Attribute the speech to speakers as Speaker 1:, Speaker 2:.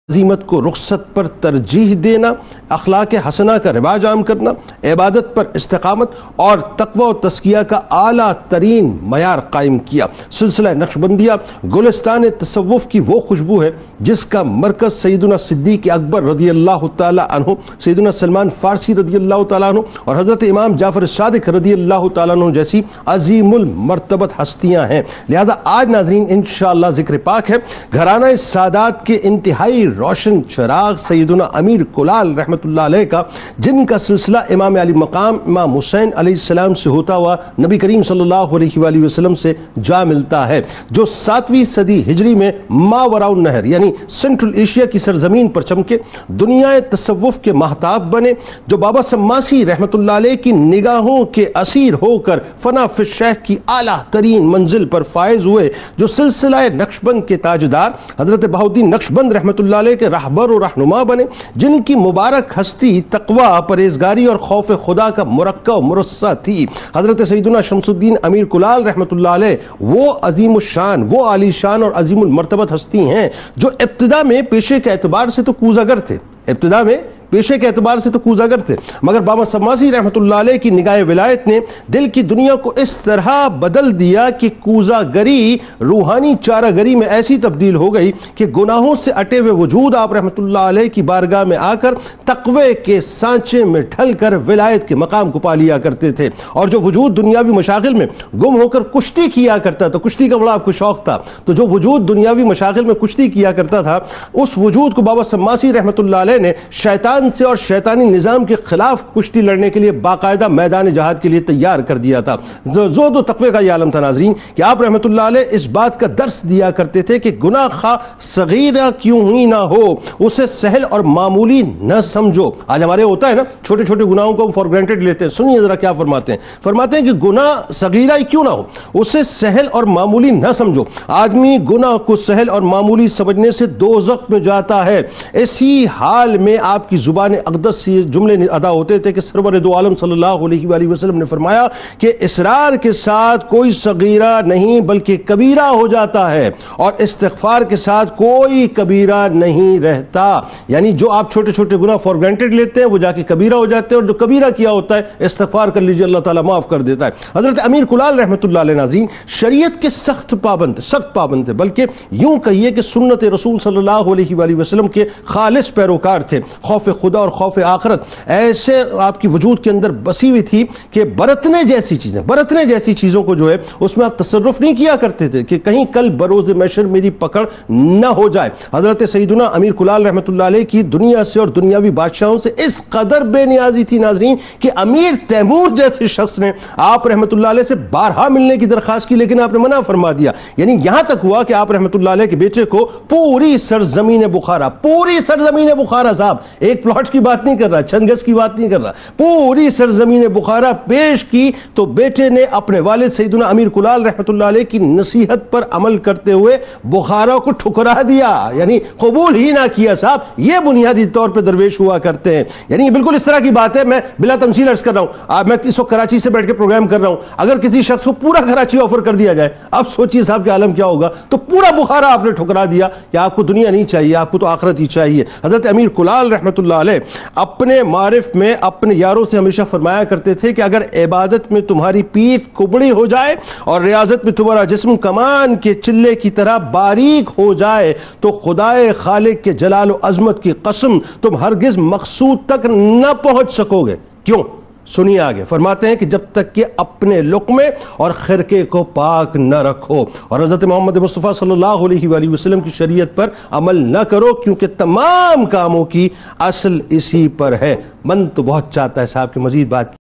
Speaker 1: عزیمت کو رخصت پر ترجیح دینا، اخلاق حسنہ کا رواج عام کرنا، عبادت پر استقامت اور تقوی و تزکیہ کا اعلیٰ ترین معیار قائم کیا۔ سلسلہ نقشبندیہ گلستان تصوف کی وہ خوشبو ہے جس کا مرکز سیدنا صدیق اکبر رضی اللہ تعالی عنہ، سیدنا سلمان فارسی رضی اللہ تعالیٰ عنہ اور حضرت امام جعفر صادق رضی اللہ تعالیٰ عنہ جیسی عظیم المرتبت ہستیاں ہیں۔ لہذا آج ناظرین انشاءاللہ ذکر پاک ہے گھرانہ سادات کے انتہائی روشن چراغ سیدنا امیر کلال رحمت اللہ علیہ کا، جن کا سلسلہ امام علی مقام امام حسین علیہ السلام سے ہوتا ہوا نبی کریم صلی اللہ علیہ وآلہ وسلم سے جا ملتا ہے، جو 7ویں صدی ہجری میں ماوراء النہر یعنی سینٹرل ایشیا کی سرزمین پر چمکے، دنیا تصوف کے مہتاب بنے، جو بابا سماسی رحمت اللہ علیہ کی نگاہوں کے اسیر ہو کر فنا فی الشیخ کی اعلیٰ ترین منزل پر فائز ہوئے، جو سلسلہ نقشبند کے تاجدار حضرت بہاؤالدین نقشبند رحمت اللہ علیہ کے رہبر و رہنما بنے، جن کی مبارک ہستی تقوی، پرہیزگاری اور خوف خدا کا مرکب و مرصع تھی۔ حضرت سیدنا شمس الدین امیر کلال رحمت اللہ علیہ وہ عظیم الشان، وہ عالی شان اور عظیم المرتبت ہستی ہیں جو ابتدا میں پیشے کے اعتبار سے تو کوزاگر تھے، ابتدا میں پیشے کے اعتبار سے تو کوزاگر تھے، مگر بابا سماسی رحمت اللہ علیہ کی نگاہ ولایت نے دل کی دنیا کو اس طرح بدل دیا کہ کوزاگری روحانی چارہ گری میں ایسی تبدیل ہو گئی کہ گناہوں سے اٹے ہوئے وجود آپ رحمت اللہ علیہ کی بارگاہ میں آ کر تقوی کے سانچے میں ڈھل کر ولایت کے مقام کو پا لیا کرتے تھے، اور جو وجود دنیاوی مشاغل میں گم ہو کر کشتی کیا کرتا تھا، کشتی کا بڑا آپ کو شوق تھا، تو جو وجود دنیاوی مشاغل میں کشتی کیا کرتا تھا، اس وجود کو بابا سماسی رحمت اللہ علیہ نے شیطان سے اور شیطانی نظام کے خلاف کشتی لڑنے کے لیے باقاعدہ میدان جہاد کے لیے تیار کر دیا تھا۔ زہد و تقوی کا یہ عالم تھا ناظرین کہ آپ رحمت اللہ علیہ اس بات کا درس دیا کرتے تھے کہ گناہ خواہ صغیرہ کیوں ہی نہ ہو اسے سہل اور معمولی نہ سمجھو۔ آج ہمارے ہوتا ہے نا چھوٹے چھوٹے گناہوں کو فار گرانٹڈ لیتے ہیں، سنیے ذرا کیا فرماتے ہیں، فرماتے ہیں کہ گناہ صغیرہ ہی کیوں نہ ہو اسے سہل اور معمولی نہ سمجھو۔ آدمی گناہ کو سہل اور معمولی سمجھنے سے دوزخ میں جاتا ہے۔ اسی حال میں آپ کی زبان اقدس سے یہ جملے ادا ہوتے تھے کہ سرور دو عالم صلی اللہ علیہ وآلہ وسلم نے فرمایا کہ اصرار کے ساتھ کوئی صغیرہ نہیں بلکہ کبیرہ ہو جاتا ہے، اور استغفار کے ساتھ کوئی کبیرہ نہیں رہتا۔ یعنی جو آپ چھوٹے چھوٹے گناہ فار گرانٹڈ لیتے ہیں وہ جا کے کبیرہ ہو جاتے ہیں، اور جو کبیرہ کیا ہوتا ہے استغفار کر لیجئے اللہ تعالیٰ معاف کر دیتا ہے۔ حضرت امیر کلال رحمت اللہ علیہ ناظرین شریعت کے سخت پابند تھے، بلکہ یوں کہیے کہ سنت رسول صلی اللہ علیہ وآلہ وسلم کے خالص پیروکار تھے۔ خوف خدا اور خوف آخرت ایسے آپ کی وجود کے اندر بسی ہوئی تھی کہ برتنے جیسی چیزوں کو جو ہے اس میں آپ تصرف نہیں کیا کرتے تھے کہ کہیں کل بروز محشر میری پکڑ نہ ہو جائے۔ حضرت سیدنا امیر کلال رحمت اللہ علیہ کی دنیا سے اور دنیاوی بادشاہوں سے اس قدر بے نیازی تھی ناظرین کہ امیر تیمور جیسے شخص نے آپ رحمت اللہ علیہ سے بارہا ملنے کی درخواست کی، لیکن آپ نے منع فرما دیا۔ یعنی یہاں تک ہوا کہ آپ رحمت اللہ علیہ کے بیٹے کو پوری سرزمین بخارا صاحب، ایک پلاٹ کی بات نہیں کر رہا، چند گز کی بات نہیں کر رہا، پوری سرزمین بخارا پیش کی تو بیٹے نے اپنے والد سیدنا امیر کلال رحمت اللہ علیہ کی نصیحت پر عمل کرتے ہوئے بخارا کو ٹھکرا دیا، یعنی قبول ہی نہ کیا۔ صاحب یہ بنیادی طور پہ درویش ہوا کرتے ہیں، یعنی بالکل اس طرح کی بات ہے، میں بلا تمثیل عرض کر رہا ہوں، میں اس وقت کراچی سے بیٹھ کے پروگرام کر رہا ہوں، اگر کسی شخص کو پورا کراچی آفر کر دیا جائے، اب سوچیے صاحب کہ عالم کیا ہوگا، تو پورا بخارا آپ نے ٹھکرا دیا کہ آپ کو دنیا نہیں چاہیے، آپ کو تو آخرت ہی چاہیے۔ حضرت امیر کلال رحمت اللہ علیہ اپنے معارف میں اپنے یاروں سے ہمیشہ فرمایا کرتے تھے کہ اگر عبادت میں تمہاری پیٹھ کبڑی ہو جائے اور ریاضت میں تمہارا جسم کمان کے چلے کی طرح باریک ہو جائے تو خدائے خالق کے جلال و عظمت کی قسم تم ہرگز مقصود تک نہ پہنچ سکو گے۔ کیوں؟ سنیے آگے، فرماتے ہیں کہ جب تک کہ اپنے لقمے اور خرقے کو پاک نہ رکھو اور حضرت محمد مصطفیٰ صلی اللہ علیہ وآلہ وسلم کی شریعت پر عمل نہ کرو، کیونکہ تمام کاموں کی اصل اسی پر ہے۔ من تو بہت چاہتا ہے صاحب کہ مزید بات